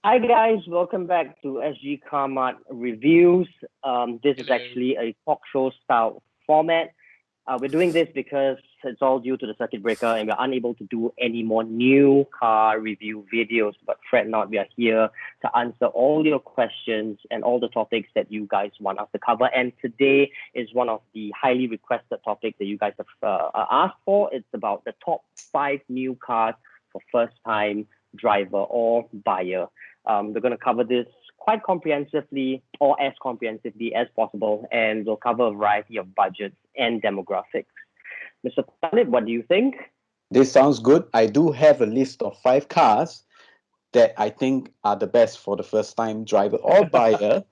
Hi guys, welcome back to sgCarMart Reviews. This is Hello. actually a talk show style format. We're doing this because it's all due to the circuit breaker and we're unable to do any more new car review videos. But fret not, we are here to answer all your questions and all the topics that you guys want us to cover. And today is one of the highly requested topics that you guys have asked for. It's about the top 5 new cars for first time driver or buyer. We're going to cover this quite comprehensively or as comprehensively as possible, and we'll cover a variety of budgets and demographics. Mr. Talib, what do you think? This sounds good. I do have a list of 5 cars that I think are the best for the first time driver or buyer.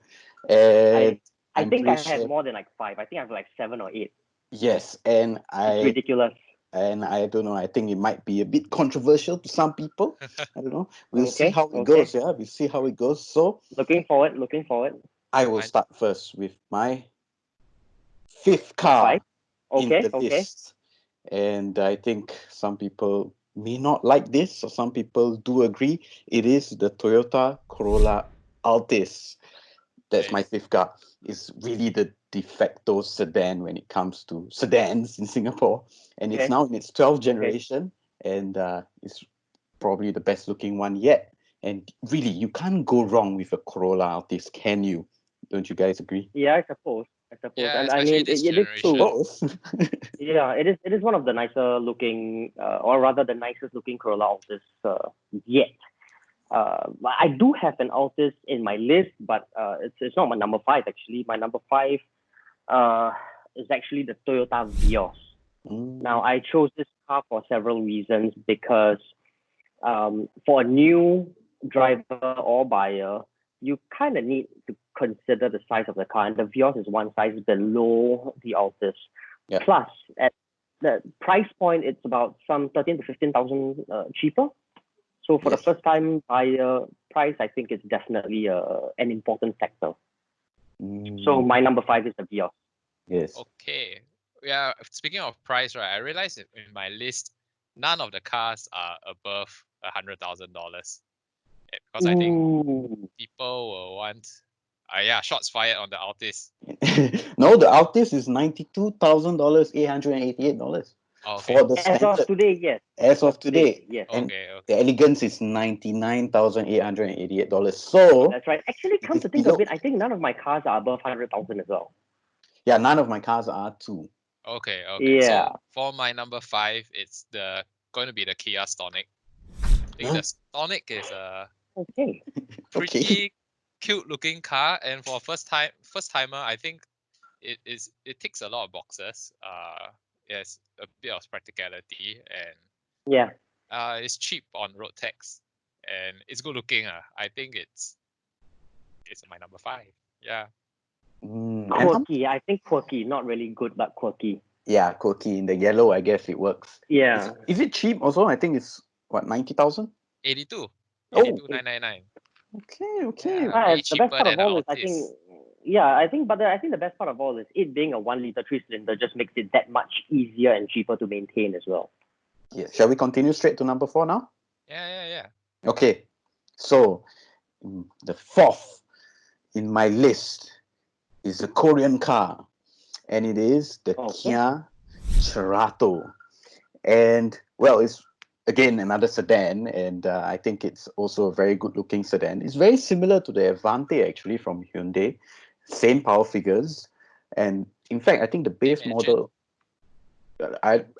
I And I I'm think pretty I have sure, more than like five. I think I have like 7 or 8. yes. And It's I ridiculous. and I don't know, I think it might be a bit controversial to some people. I don't know. We'll see Okay, how it okay. goes. Yeah, we'll see how it goes. So Looking forward, looking forward. I will Mine, start first with my fifth Top five. car in Okay, the okay. list. And I think some people may not like this, or some people do agree. It is the Toyota Corolla Altis. That's my nice. fifth car. It's really the de facto sedan when it comes to sedans in Singapore. And it's Okay, now in its 12th okay. generation, and it's probably the best looking one yet. And really, you can't go wrong with a Corolla Altis, can you? Don't you guys agree? Yeah, I suppose. I suppose. Yeah, And I especially mean, this it is true. generation. Suppose. Yeah, it is one of the nicer looking, or rather the nicest looking Corolla Altis yet. I do have an Altis in my list, but it's not my number five actually. My number five uh, is actually the Toyota Vios. Now Mm, I chose this car for several reasons because for a new driver or buyer, you kind of need to consider the size of the car, and the Vios is one size below the Altis. yeah. Plus, at the price point, it's about some 13 to 15,000 cheaper. So for the Yes. first time buyer price, I think it's definitely an important factor. So Mm, my number five is the Vios. yes. Okay. Yeah, speaking of price, right, I realized in my list, none of the cars are above $100,000. Because I think Ooh. people will want, yeah, shots fired on the Altis. No, the Altis is $92,000, $888 Okay. for the As of standard today, yes. As as of of today, today, yes. and Okay, the okay. Elegance is $99,888. So That's right. Actually, it come is to think of below. it, I think none of my cars are above 100,000 as well. Yeah, none of my cars are too. Okay, okay. Yeah. So for my number five, it's the going to be the Kia Stonic. I think Huh? the Stonic is a Okay. Okay. pretty cute looking car, and for first timer, I think it ticks a lot of boxes. It has a bit of practicality, and Yeah. it's cheap on road tax, and it's good looking. I think it's my number five. Yeah. And how? Quirky. I think quirky. Not really good, but quirky. Yeah, quirky in the yellow. I guess it works. Yeah. Is it cheap also? I think it's what 90,000. 82. Oh, 82,999. okay, okay. Yeah, way Right. The best cheaper part of than the all is, I think, Altis. yeah, I think the best part of all is it being a 1 liter 3 cylinder just makes it that much easier and cheaper to maintain as well. Yeah. Shall we continue straight to number 4 now? Yeah, yeah, yeah. Okay. So the fourth in my list is a Korean car, and it is the Okay. Kia Cerato. And well, it's again another sedan, and I think it's also a very good looking sedan. It's very similar to the Avante actually from Hyundai, same power figures, and in fact, I think the Same base engine. model,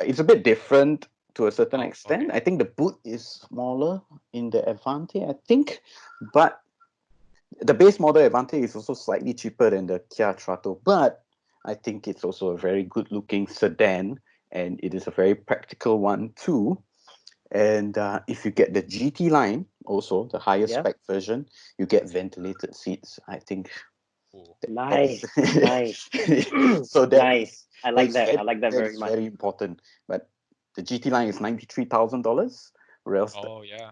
it's a bit different to a certain Oh, okay. extent. I think the boot is smaller in the Avante, I think, but the base model Avante is also slightly cheaper than the Kia Trato, but I think it's also a very good looking sedan, and it is a very practical one too. And if you get the GT line, also the higher Yeah. spec version, you get ventilated seats. I think Cool. Nice. that's Nice. so that Nice. is I that like is that. very I like that that very is much. very important. But the GT line is $93,000, whereas Oh, yeah.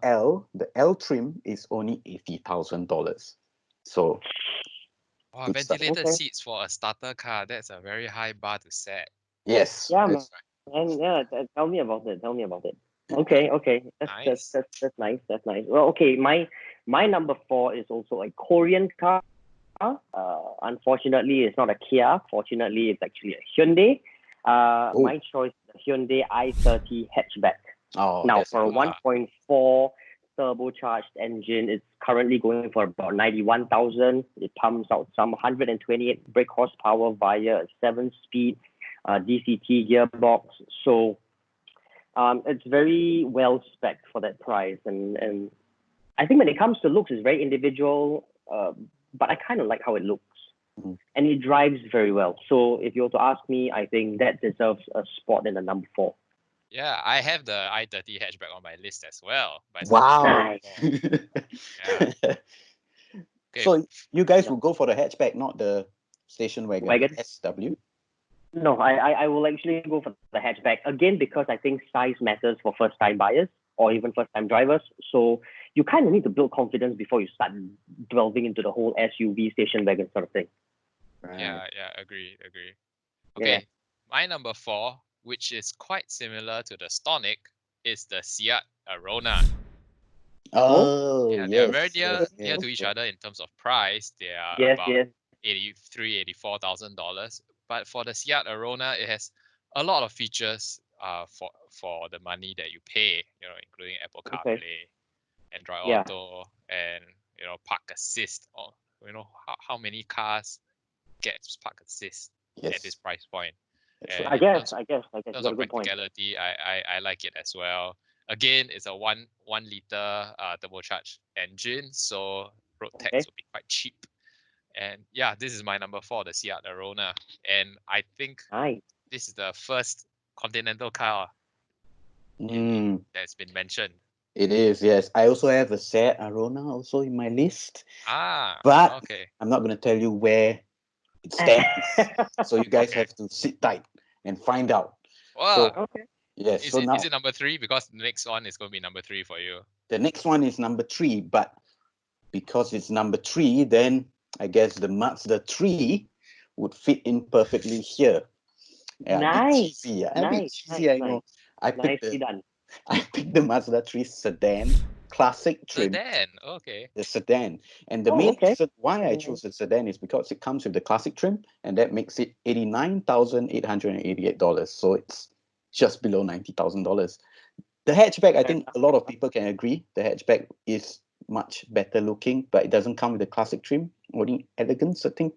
The L trim is only $80,000. So Wow, good stuff. ventilated Okay. seats for a starter car. That's a very high bar to set. Yes, Yeah, that's man. Yeah. Tell me about it. Tell me about it. Okay. Nice. That's nice. That's nice. Well, okay. My number 4 is also a Korean car. Unfortunately, it's not a Kia. Fortunately, it's actually a Hyundai. My choice is the Hyundai i30 hatchback. Oh, Now, that's for a good. 1.4 turbocharged engine, it's currently going for about 91,000. It pumps out some 128 brake horsepower via a 7-speed DCT gearbox. So it's very well spec'd for that price. And I think when it comes to looks, it's very individual, but I kind of like how it looks. Mhm. And it drives very well. So if you were to ask me, I think that deserves a spot in the number 4. Yeah, I have the i30 hatchback on my list as well. But it's Wow. number 4. Yeah. Okay. So you guys Yeah. will go for the hatchback, not the station wagon, Wagon? SW? No, I will actually go for the hatchback again because I think size matters for first-time buyers or even first-time drivers. So you kind of need to build confidence before you start delving into the whole SUV station wagon sort of thing. Yeah, agree. Yeah. Okay, my number 4, which is quite similar to the Stonic, is the Seat Arona. Oh, Yeah, they are very near to each other in terms of price. They are about $83,000-$84,000. But for the Seat Arona, it has a lot of features for the money that you pay, including Apple Okay. CarPlay, Android Yeah. Auto, and park assist. Or how many cars get park assist at this price point? And I in guess. terms You of got a good point. practicality, I like it as well. Again, it's a 1 liter turbocharged engine, so road tax Okay. will be quite cheap. And yeah, this is my number 4, the Seat Arona. And I think Nice. this is the first Continental car that's been mentioned. It is, yes. I also have a Seat Arona also in my list. Ah, But okay. I'm not going to tell you where it stands. So you guys Okay. have to sit tight and find out. Well, Okay. Yes. is So now it number 3? Because the next one is going to be number 3 for you. the next one is number 3, but because it's number 3, then I guess the Mazda 3 would fit in perfectly here. Yeah, a bit Nice. cheesy. A bit Nice. cheesy, I know. Nicely done. I picked the Mazda 3 sedan, classic trim, Sedan. Okay. the sedan. And the Oh, main okay. reason why I chose the sedan is because it comes with the classic trim, and that makes it $89,888. So it's just below $90,000. The hatchback, I think a lot of people can agree. The hatchback is much better looking, but it doesn't come with the classic trim, only elegance, I think.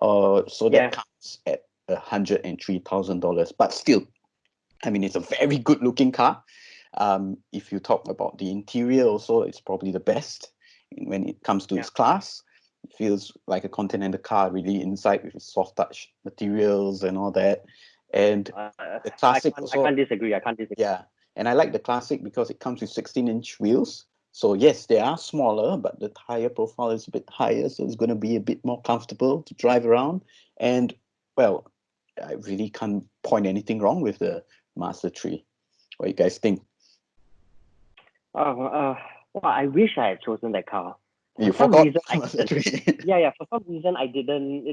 So that comes at $103,000. But still, I mean, it's a very good looking car. If you talk about the interior also, it's probably the best when it comes to its class. It feels like a Continental car really inside with its soft touch materials and all that. And the classic I can't disagree. Yeah, and I like the classic because it comes with 16-inch wheels. So yes, they are smaller, but the tire profile is a bit higher, so it's going to be a bit more comfortable to drive around. And well, I really can't point anything wrong with the Mazda 3. What do you guys think? Well, I wish I had chosen that car. You For some forgot reason, Mazda 3. for some reason, it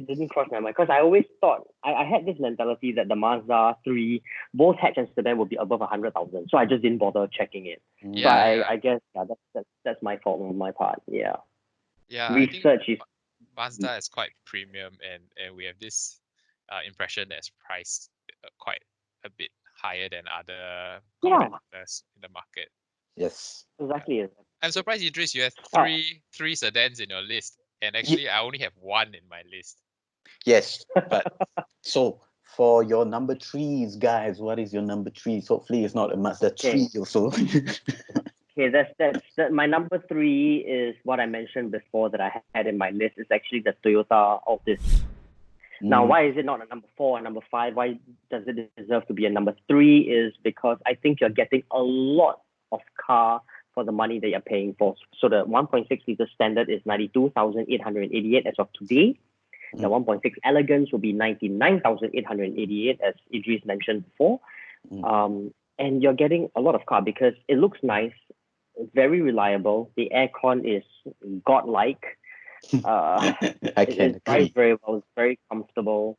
didn't cross my mind because I always thought I had this mentality that the Mazda 3, both hatch and sedan, would be above 100,000. So I just didn't bother checking it. So I guess that's my fault on my part. Yeah. Yeah, Research is Mazda is quite premium, and we have this impression that it's priced quite a bit higher than other competitors in the market. Yes. Exactly. I'm surprised, Idris, you have three sedans in your list, and actually I only have 1 in my list. Yes, but so for your number 3s, guys, what is your number 3s? Hopefully, it's not a Mazda 3 also. Okay, that's my number 3 is what I mentioned before that I had in my list. Is actually the Toyota Altis. Now, why is it not a number 4 and number 5? Why does it deserve to be a number 3? Is because I think you're getting a lot of car for the money that you're paying for. So the 1.6 liter standard is 92,888 as of today. The 1.6 Elegance will be 99,888 as Idris mentioned before. And you're getting a lot of car because it looks nice, very reliable. The aircon is godlike. It drives very well. It's very comfortable.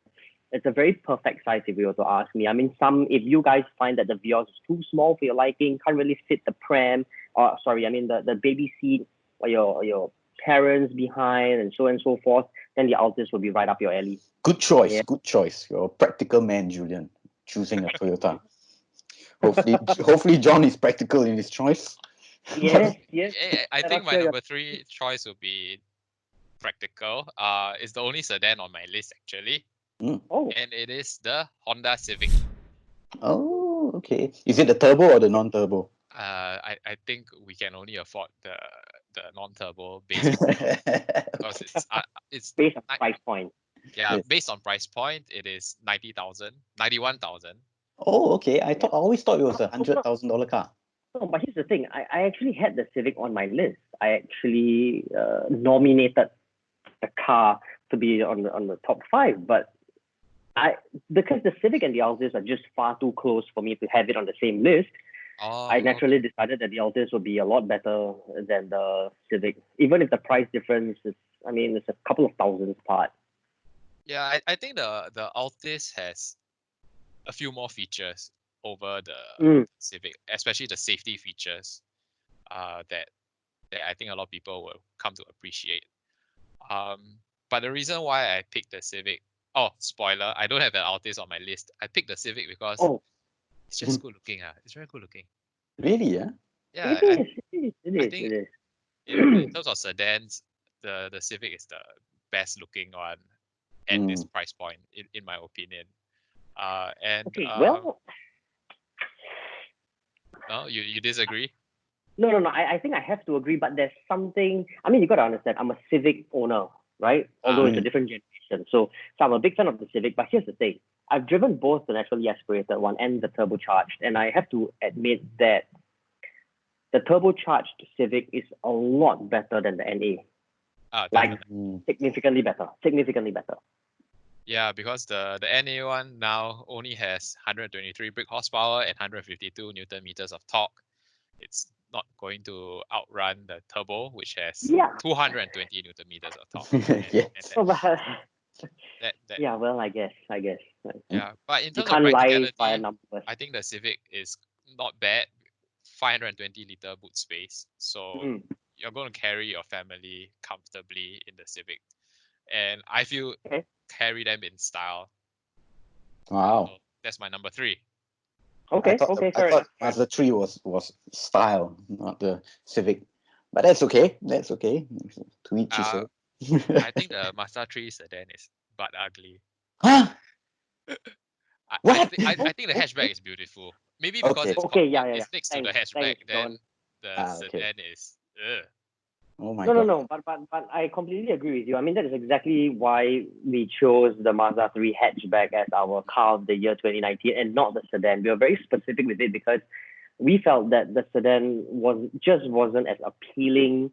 It's a very perfect size if you were to ask me. I mean, if you guys find that the Vios is too small for your liking, can't really fit the pram, or sorry, I mean the baby seat or your parents behind and so forth, then the Altis will be right up your alley. Good choice. Yeah. Good choice. You're a practical man, Julian, choosing a Toyota. Hopefully, John is practical in his choice. Yes, yes. Yeah, I Let think us my hear your- number 3 choice would be practical. It's the only sedan on my list actually, Oh, and it is the Honda Civic. Oh, okay. Is it the turbo or the non-turbo? I think we can only afford the non-turbo base model because it's based on ni- price point. yeah, Yes. based on price point it is 91,000. Oh, okay. I always thought it was a Oh, no, $100,000 car. no, but here's the thing. I actually had the Civic on my list. I actually nominated the car to be on the top 5, but because the Civic and the Altis are just far too close for me to have it on the same list. Oh, I naturally decided that the Altis would be a lot better than the Civic, even if the price difference is, I mean, it's a couple of thousands apart. yeah, I think the Altis has a few more features over the Civic, especially the safety features that I think a lot of people will come to appreciate. But the reason why I picked the Civic, oh, spoiler, I don't have an Altis on my list. I picked the Civic because Oh, it's just good looking. It's very good looking. Really, yeah? Yeah, it is. I think It is. in terms of sedans, the Civic is the best looking one at this price point, in my opinion. And Okay, well, no, you disagree? no. I think I have to agree, but there's something. I mean, you got to understand. I'm a Civic owner, right? Although it's a different generation, so I'm a big fan of the Civic. But here's the thing: I've driven both the naturally aspirated one and the turbocharged, and I have to admit that the turbocharged Civic is a lot better than the NA. Like significantly better. Yeah, because the NA one now only has 123 brake horsepower and 152 Newton meters of torque. It's not going to outrun the turbo, which has 220 Newton meters of torque. Yes. Yeah, well, I guess. Yeah, but in You terms of can't lie practicality, by numbers. I think the Civic is not bad. 520 liter boot space, so you're going to carry your family comfortably in the Civic, and I feel carry them in style. Wow. So that's my number 3. Okay, fair enough. Mazda 3 was style, not the Civic. But that's okay. To each his own. I think the Mazda 3 sedan is but ugly. Huh? I think the hatchback is beautiful. Maybe because it's next to the hatchback, then the sedan is. Oh my god. No, but I completely agree with you. I mean, that is exactly why we chose the Mazda 3 hatchback as our car of the year 2019 and not the sedan. We were very specific with it because we felt that the sedan wasn't as appealing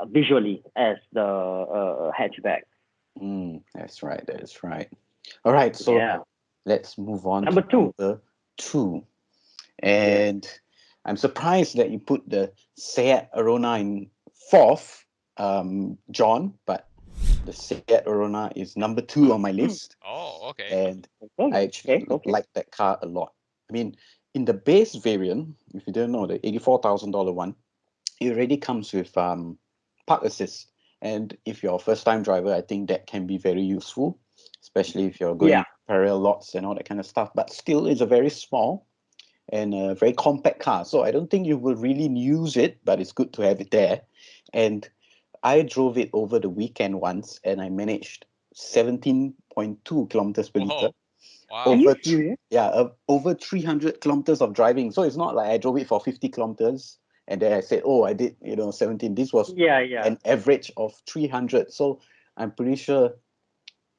visually as the hatchback. That's right. All right, so let's move on Number to number 2. And I'm surprised that you put the Seat Arona in 4th, John, but the Seat Arona is number 2 on my list. Oh, okay. And I actually like that car a lot. I mean, in the base variant, if you don't know, the $84,000 one, it already comes with park assist. And if you're a first-time driver, I think that can be very useful, especially if you're going parallel lots and all that kind of stuff. But still, it's a very small and a very compact car. So I don't think you will really use it, but it's good to have it there. And I drove it over the weekend once, and I managed 17.2 kilometers per liter. Wow. Over 300 kilometers of driving. So it's not like I drove it for 50 kilometers and then I said, oh, I did 17. This was an average of 300. So I'm pretty sure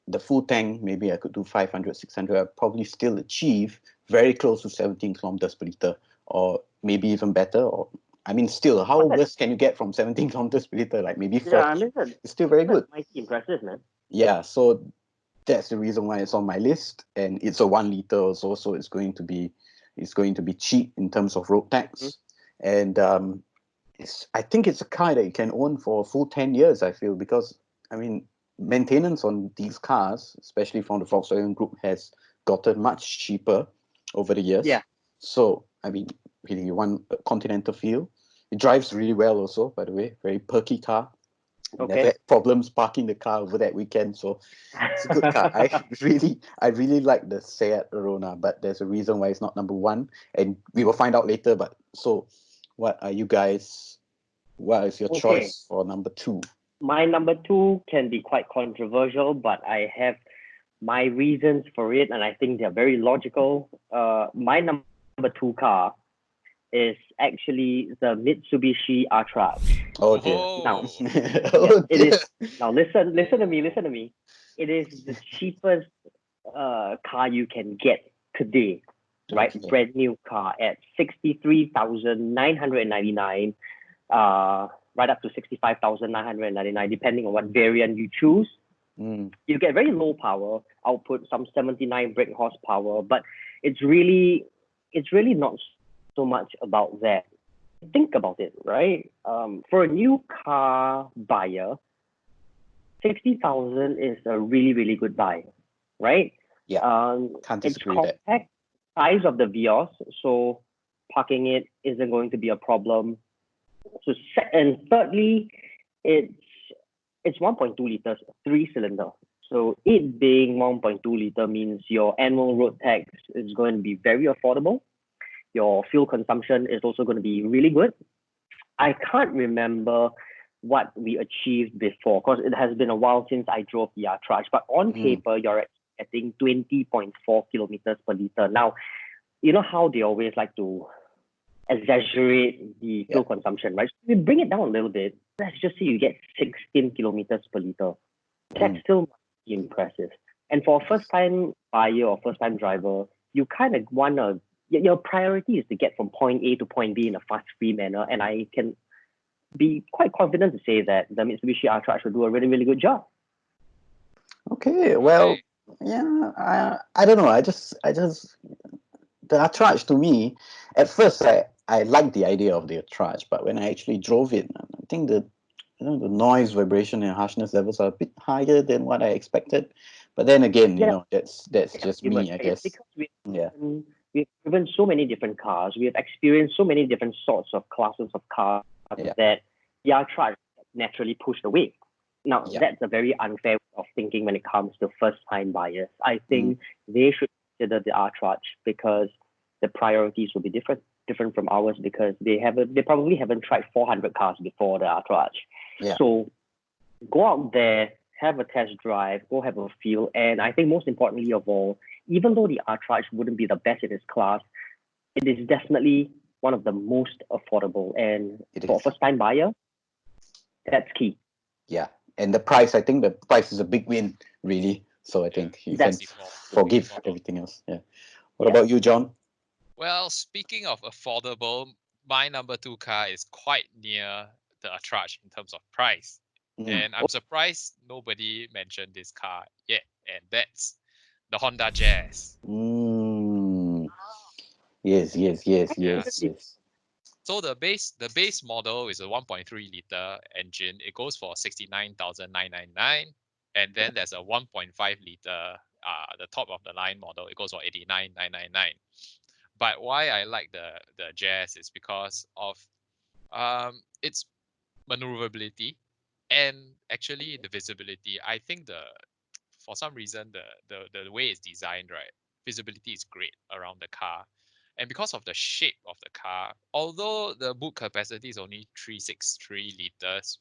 the full tank, maybe I could do 500, 600. I'd probably still achieve very close to 17 kilometers per liter, or maybe even better. Or I mean, still, how worse can you get from 17 kilometers per liter? Like maybe 40. It's still very good. Mighty impressive, man. Yeah, so that's the reason why it's on my list, and it's a 1 liter also, so it's going to be cheap in terms of road tax, and I think it's a car that you can own for a full 10 years. I feel, because I mean maintenance on these cars, especially from the Volkswagen Group, has gotten much cheaper over the years. Yeah. So, I mean, really, you want a Continental feel. It drives really well also, by the way. Very perky car. Okay. Never had problems parking the car over that weekend, so it's a good car. I really like the Seat Arona, but there's a reason why it's not number one, and we will find out later. But so, what is your Okay. choice for number two? My number two can be quite controversial, but I have my reasons for it, and I think they're very logical. My number two car is actually the Mitsubishi Artrage. Oh dear. Now, Oh it dear. is. Now listen to me. It is the cheapest car you can get today, right? Okay. Brand new car at 63,999, right up to 65,999, depending on what variant you choose. You get very low power output, some 79 brake horsepower, but it's really not so much about that. Think about it, right? For a new car buyer, 60,000 is a really good buy, right? Yeah, can't It's disagree with that. compact size of the Vios, so parking it isn't going to be a problem. So and thirdly, it's 1.2 liters, 3-cylinder. So it being 1.2 liter means your annual road tax is going to be very affordable. Your fuel consumption is also going to be really good. I can't remember what we achieved before because it has been a while since I drove the Artrage. But on paper, you're getting 20.4 kilometers per liter. Now, you know how they always like to exaggerate the fuel consumption, right? So we bring it down a little bit. Let's just say you get 16 kilometers per liter. That's still impressive. And for a first-time buyer or first-time driver, you kind of want to, your priority is to get from point A to point B in a fast, free manner. And I can be quite confident to say that the Mitsubishi Artrage will do a really good job. Okay, well, yeah, I don't know. I just the Artrage to me, at first I liked the idea of the Artrage, but when I actually drove it, I think the noise, vibration, and harshness levels are a bit higher than what I expected. But then again, that's just me, I guess. Because we've driven so many different cars, we have experienced so many different sorts of classes of cars that the Artrage naturally pushed away. Now, that's a very unfair way of thinking when it comes to first-time buyers. I think they should consider the Artrage because the priorities will be different from ours because they probably haven't tried 400 cars before the Artrage. Yeah. So go out there, have a test drive, go have a feel. And I think most importantly of all, even though the Artrage wouldn't be the best in its class, it is definitely one of the most affordable. And for a first-time buyer, that's key. Yeah. And the price, I think the price is a big win, really. So I think you can forgive everything else. Yeah. What about you, John? Well, speaking of affordable, my number two car is quite near the Artrage in terms of price. And I'm surprised nobody mentioned this car yet, and that's the Honda Jazz. Yes. So the base model is a 1.3 liter engine. It goes for 69,999, and then there's a 1.5 liter, the top of the line model. It goes for 89,999. But why I like the Jazz is because of its maneuverability and actually the visibility. I think for some reason the way it's designed, right, visibility is great around the car. And because of the shape of the car, although the boot capacity is only 363 liters,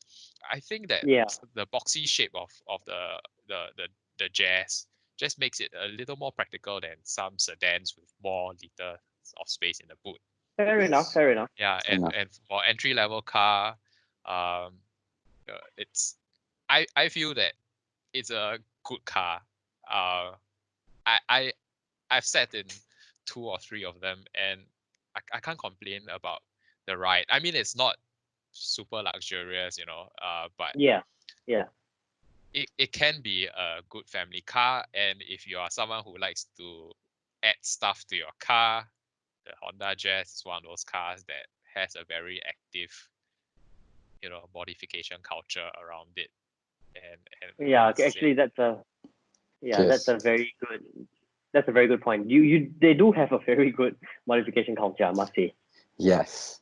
I think that the boxy shape of the Jazz just makes it a little more practical than some sedans with more liters of space in the boot. Fair enough. Yeah, and for entry level car, it's I feel that it's a good car. I've sat in 2 or 3 of them, and I can't complain about the ride. I mean, it's not super luxurious, but it can be a good family car. And if you are someone who likes to add stuff to your car, the Honda Jazz is one of those cars that has a very active, modification culture around it. Yeah, and actually, that's a Yes. that's a very good point. They do have a very good modification culture, I must say. Yes.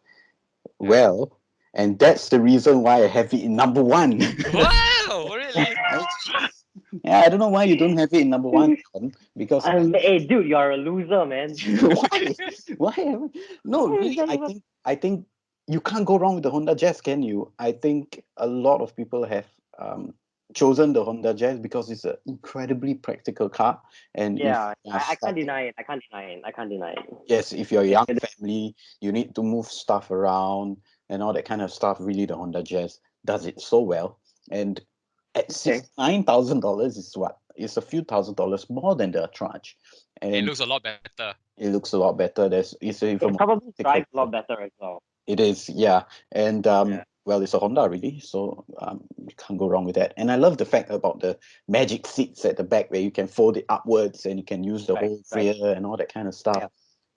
Well, and that's the reason why I have it in number one. Wow, really? Yeah, I don't know why you don't have it in number one, John, because Hey, dude, you're a loser, man. why? Why? No, Why is really, that I even- think you can't go wrong with the Honda Jazz, can you? I think a lot of people have chosen the Honda Jazz because it's an incredibly practical car, and if Yeah, you're I can't starting- deny it. I can't deny it. I can't deny it. yes, if you're a young It- family, you need to move stuff around and all that kind of stuff. Really, the Honda Jazz does it so well, and at Okay. $69,000 is what? It's a few $1,000s more than the Attrage, It and looks a lot better. it looks a lot better. It's even It more probably practical. drives a lot better as well. It is, yeah. And Yeah. well, it's a Honda really, so you can't go wrong with that. And I love the fact about the magic seats at the back where you can fold it upwards and you can use the whole rear and all that kind of stuff. Yeah.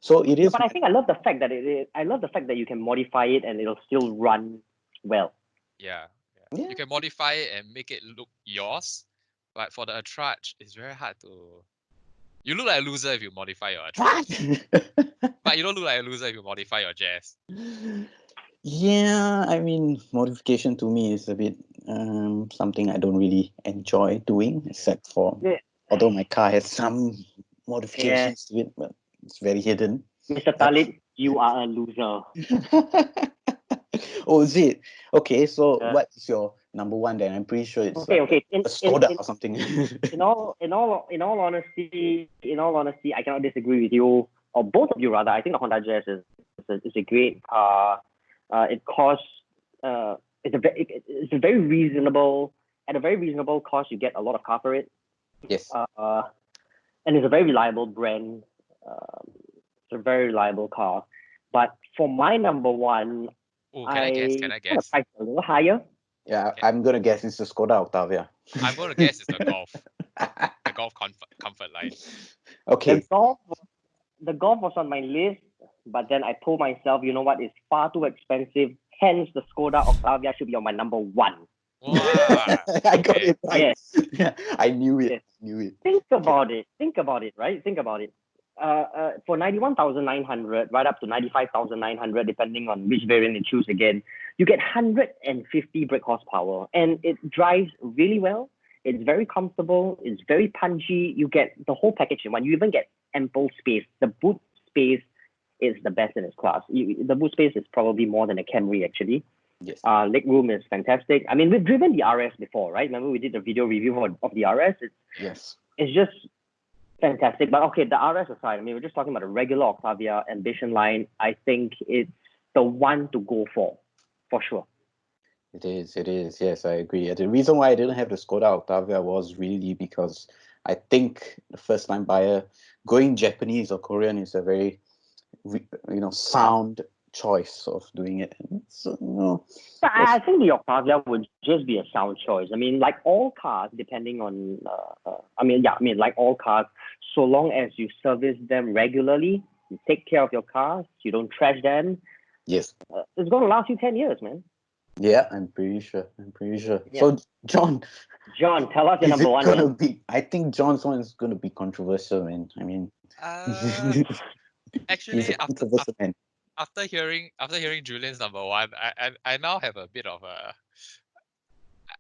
So it Yeah, is. but I think I love the fact that I love the fact that you can modify it and it'll still run well. Yeah. Yeah. You can modify it and make it look yours, but for the Attrage, it's very hard to. You look like a loser if you modify your Attrage, but you don't look like a loser if you modify your Jazz. Yeah, I mean, modification to me is a bit something I don't really enjoy doing, except for Yeah. although my car has some modifications to it, but it's very hidden. Mr. Talib, you are a loser. Oh, is it? Okay, so Yeah. what is your number one then? I'm pretty sure it's Okay. a Skoda or something. In all honesty, I cannot disagree with you or both of you rather. I think the Honda Jazz is a great car. It costs it's a very reasonable at a very reasonable cost. You get a lot of car for it. Yes. And it's a very reliable brand. It's a very reliable car. But for my number one, Oh, can I guess? Can I kind of guess? price a little higher. Yeah, Okay. I'm gonna guess it's a Skoda Octavia. I'm going to guess it's the Golf. The Golf comfort line. Okay. The Golf was on my list, but then I told myself, you know what, it's far too expensive. Hence, the Skoda Octavia should be on my number one. Wow. I got Okay. it right. Yes. Yeah, I knew it. Yes. I knew it. Think about it, right? Think about it. For 91,900, right up to 95,900, depending on which variant you choose again, you get 150 brake horsepower, and it drives really well. It's very comfortable. It's very punchy. You get the whole package in one. You even get ample space. The boot space is the best in its class. The boot space is probably more than a Camry, actually. Yes. Leg room is fantastic. I mean, we've driven the RS before, right? Remember we did the video review of the RS? Yes. It's just fantastic. But okay, the RS aside, I mean, we're just talking about a regular Octavia Ambition line. I think it's the one to go for sure. It is. Yes, I agree. The reason why I didn't have the Skoda Octavia was really because I think the first time buyer going Japanese or Korean is a very, sound choice of doing it. So, But I think the Octavia would just be a sound choice. I mean, like all cars, depending on, like all cars, so long as you service them regularly, you take care of your cars, you don't trash them, yes. it's going to last you 10 years, man. Yeah, I'm pretty sure. Yeah. So, John, tell us your number one. Man. I think John's one is going to be controversial, man. I mean, Actually, he's a controversial man. after hearing Julian's number one, I now have a bit of a.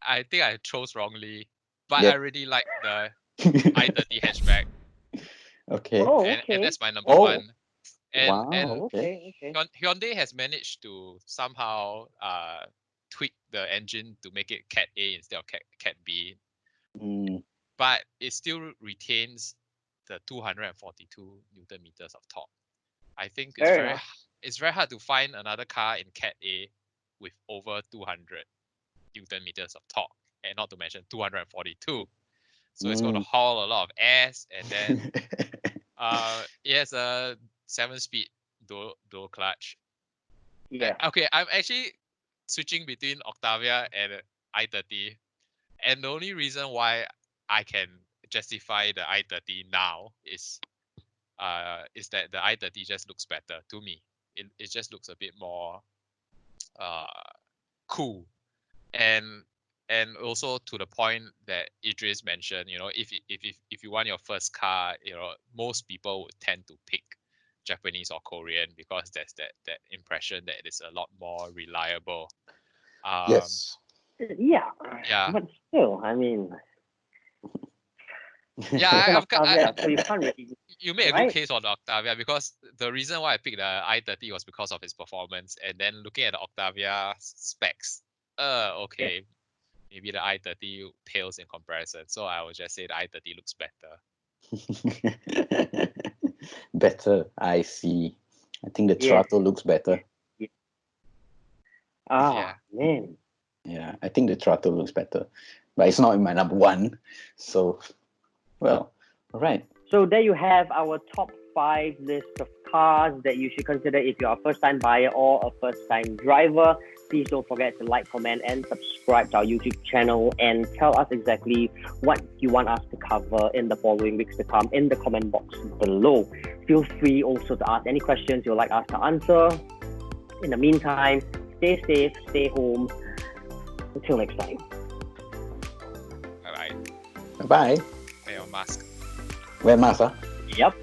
I think I chose wrongly, but I really like the i30 hatchback. Okay. Oh, and okay. that's my number one. And Okay. Hyundai has managed to somehow tweak the engine to make it Cat A instead of Cat B. But it still retains the 242 Newton meters of torque. I think it's very hard to find another car in Cat A with over 200 Newton meters of torque, and not to mention 242. So it's going to haul a lot of ass, and then it has a 7-speed dual clutch. Yeah. Okay, I'm actually switching between Octavia and i30, and the only reason why I can justify the i30 now is that the i30 just looks better to me. It just looks a bit more cool, and and also to the point that Idris mentioned, if you want your first car, most people would tend to pick Japanese or Korean because there's that impression that it's a lot more reliable. Yes. Yeah. Yeah. But still, I mean, Yeah, it's an Octavia, so you can't really. you made a Right? good case on the Octavia, because the reason why I picked the i30 was because of its performance, and then looking at the Octavia specs, okay, maybe the i30 pales in comparison. So I would just say the i30 looks better. Better, I see. I think the Yes. Trato looks better. Yeah. Man. Yeah, I think the Trato looks better, but it's not in my number one. So, well, all right. So there you have our top 5 list of cars that you should consider if you're a first-time buyer or a first-time driver. Please don't forget to like, comment, and subscribe to our YouTube channel, and tell us exactly what you want us to cover in the following weeks to come in the comment box below. Feel free also to ask any questions you'd like us to answer. In the meantime, stay safe, stay home. Until next time. Bye-bye. Bye-bye. Wear your mask. Wear mask, huh? Yep.